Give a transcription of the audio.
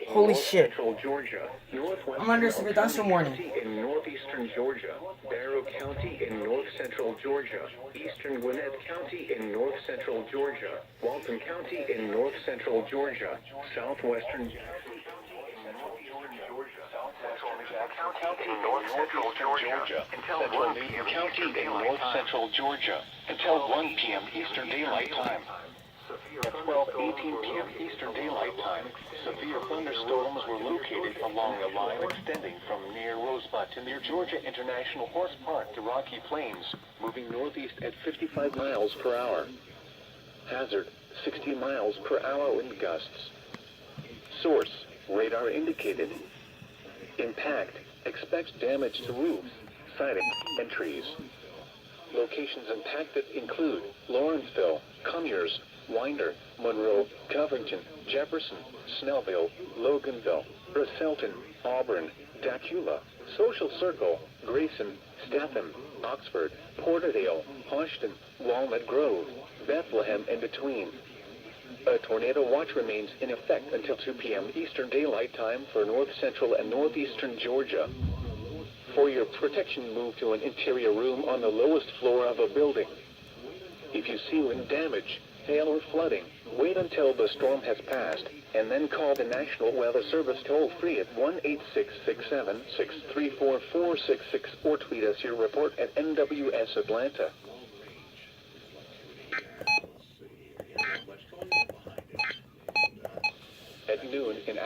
Holy shit. Georgia, I'm under some reduction warning. in northeastern Georgia, Barrow County in north central Georgia, eastern Gwinnett County in north central Georgia, Walton County in north central Georgia, southwestern County in north central Georgia, central Newton County in north central Georgia, until 1 p.m. Eastern Daylight Time. At 12:18 p.m. Eastern Daylight Time, severe thunderstorms were located along a line extending from near Rosebud to near Georgia International Horse Park to Rocky Plains, moving northeast at 55 miles per hour. Hazard, 60 miles per hour wind gusts. Source, radar indicated. Impact, expects damage to roofs, siding, and trees. Locations impacted include Lawrenceville, Conyers, Winder, Monroe, Covington, Jefferson, Snellville, Loganville, Bristolton, Auburn, Dacula, Social Circle, Grayson, Statham, Oxford, Porterdale, Hodgson, Walnut Grove, Bethlehem, and between. A tornado watch remains in effect until 2 p.m. Eastern Daylight Time for north central and northeastern Georgia. For your protection, move to an interior room on the lowest floor of a building. If you see wind damage, hail or flooding, wait until the storm has passed, and then call the National Weather Service toll-free at 1-866-7-634-466 or tweet us your report at NWS Atlanta. At noon in